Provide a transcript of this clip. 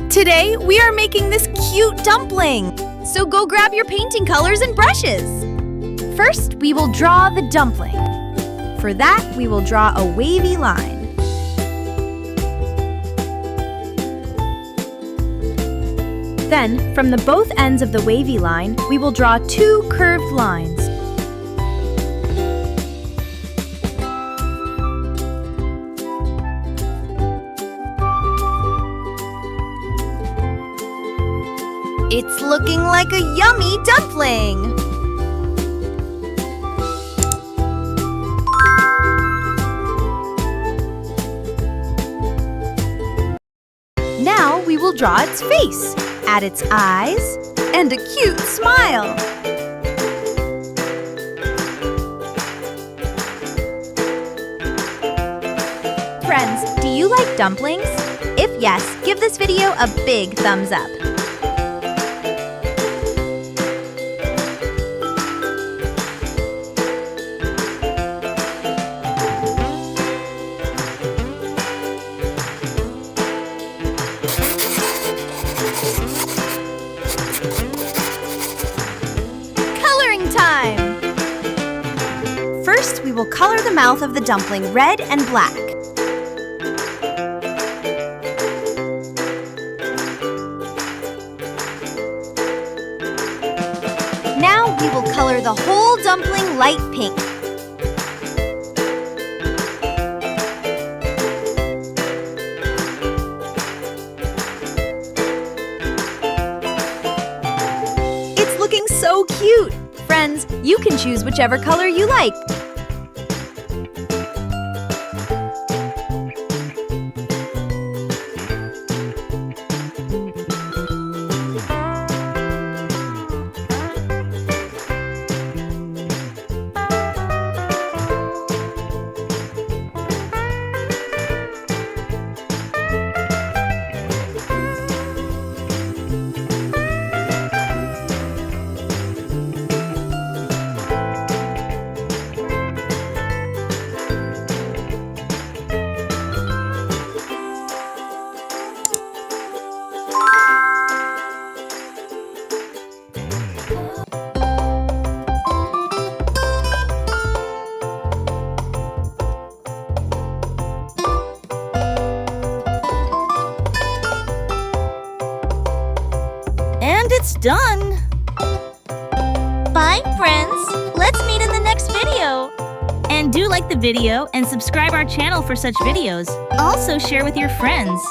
Today, we are making this cute dumpling. So go grab your painting colors and brushes. First, we will draw the dumpling. For that, we will draw a wavy line. Then, from the both ends of the wavy line, we will draw 2 curved lines. It's looking like a yummy dumpling! Now we will draw its face. Add its eyes, and a cute smile. Friends, do you like dumplings? If yes, give this video a big thumbs up. Time! First, we will color the mouth of the dumpling red and black. Now we will color the whole dumpling light pink. It's looking so cute! Friends, you can choose whichever color you like. And it's done! Bye, friends! Let's meet in the next video! And do like the video and subscribe our channel for such videos. Also share with your friends.